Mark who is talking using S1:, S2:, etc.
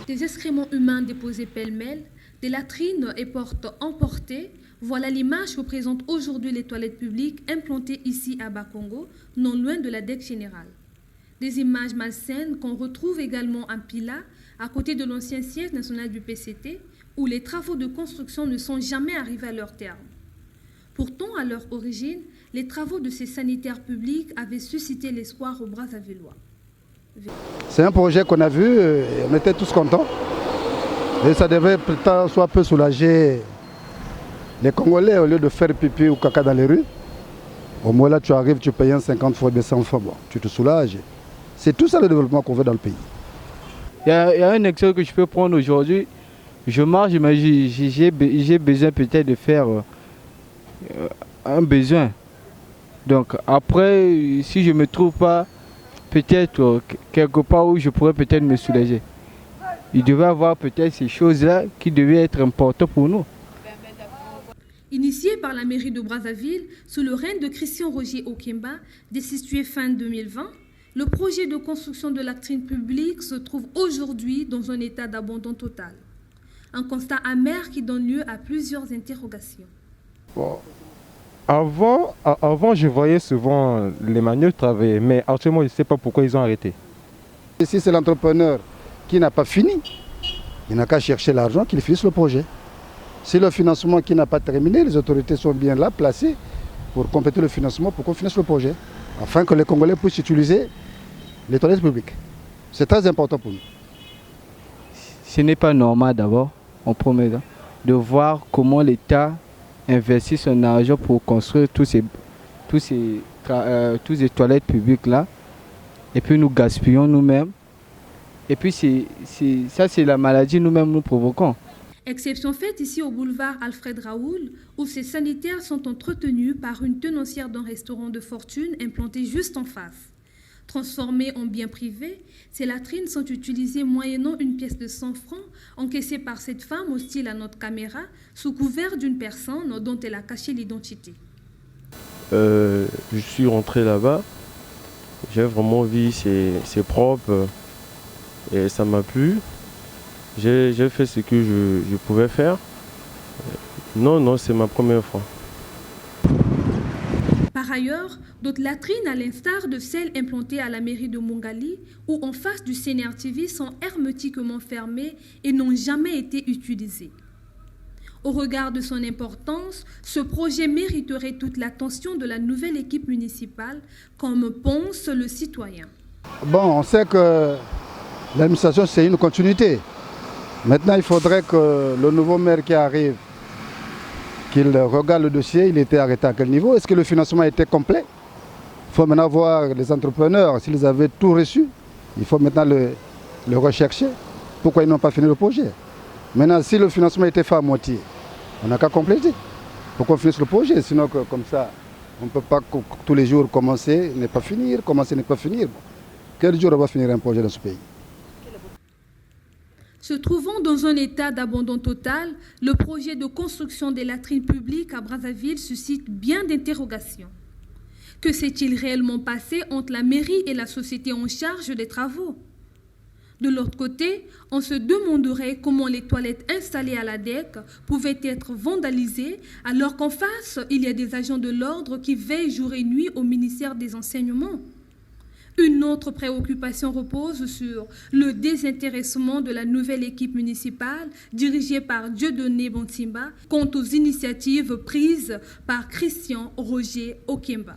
S1: Des excréments humains déposés pêle-mêle, des latrines et portes emportées, voilà l'image que présentent aujourd'hui les toilettes publiques implantées ici à Bakongo, non loin de la DEC générale. Des images malsaines qu'on retrouve également à Pila, à côté de l'ancien siège national du PCT, où les travaux de construction ne sont jamais arrivés à leur terme. Pourtant, à leur origine, les travaux de ces sanitaires publics avaient suscité l'espoir aux Brazzavillois.
S2: C'est un projet qu'on a vu, on était tous contents. Et ça devait peut-être soit un peu soulager les Congolais au lieu de faire pipi ou caca dans les rues. Au moins là, tu arrives, tu payes 50 fois, 100 fois, bon, tu te soulages. C'est tout ça le développement qu'on veut dans le pays.
S3: Il y a un exemple que je peux prendre aujourd'hui. Je marche, mais j'ai besoin peut-être de faire un besoin. Donc après, si je ne me trouve pas peut-être quelque part où je pourrais peut-être me soulager, il devait y avoir peut-être ces choses-là qui devaient être importantes pour nous.
S1: Initié par la mairie de Brazzaville, sous le règne de Christian Roger Okemba, destitué fin 2020, le projet de construction de latrines publiques se trouve aujourd'hui dans un état d'abandon total. Un constat amer qui donne lieu à plusieurs interrogations.
S4: Bon. Avant, je voyais souvent les manuels travailler, mais actuellement, je ne sais pas pourquoi ils ont arrêté.
S2: Si c'est l'entrepreneur qui n'a pas fini, il n'a qu'à chercher l'argent qu'il finisse le projet. Si le financement qui n'a pas terminé, les autorités sont bien là, placées pour compléter le financement, pour qu'on finisse le projet, afin que les Congolais puissent utiliser les toilettes publiques. C'est très important pour nous.
S3: Ce n'est pas normal d'abord, en premier temps, de voir comment l'État investit son argent pour construire tous ces toilettes publiques-là, et puis nous gaspillons nous-mêmes. Et puis ça, c'est la maladie nous-mêmes nous provoquons.
S1: Exception faite ici au boulevard Alfred Raoul, où ces sanitaires sont entretenus par une tenancière d'un restaurant de fortune implanté juste en face. Transformées en biens privés, ces latrines sont utilisées moyennant une pièce de 100 francs encaissée par cette femme hostile à notre caméra sous couvert d'une personne dont elle a caché l'identité.
S5: Je suis rentré là-bas, j'ai vraiment vu c'est propre et ça m'a plu. J'ai fait ce que je pouvais faire. Non, c'est ma première fois.
S1: Par ailleurs, d'autres latrines, à l'instar de celles implantées à la mairie de Mongali ou en face du CNR TV, sont hermétiquement fermées et n'ont jamais été utilisées. Au regard de son importance, ce projet mériterait toute l'attention de la nouvelle équipe municipale, comme pense le citoyen.
S2: Bon, on sait que l'administration, c'est une continuité. Maintenant, il faudrait que le nouveau maire qui arrive, qu'il regarde le dossier, il était arrêté à quel niveau? Est-ce que le financement était complet? Il faut maintenant voir les entrepreneurs, s'ils avaient tout reçu, il faut maintenant le rechercher. Pourquoi ils n'ont pas fini le projet? Maintenant, si le financement était fait à moitié, on n'a qu'à compléter pour qu'on finisse le projet. Sinon, comme ça, on ne peut pas tous les jours commencer, ne pas finir, commencer, ne pas finir. Quel jour on va finir un projet dans ce pays?
S1: Se trouvant dans un état d'abandon total, le projet de construction des latrines publiques à Brazzaville suscite bien d'interrogations. Que s'est-il réellement passé entre la mairie et la société en charge des travaux? De l'autre côté, on se demanderait comment les toilettes installées à la DEC pouvaient être vandalisées alors qu'en face, il y a des agents de l'ordre qui veillent jour et nuit au ministère des Enseignements. Une autre préoccupation repose sur le désintéressement de la nouvelle équipe municipale dirigée par Dieudonné Bontimba quant aux initiatives prises par Christian Roger Okemba.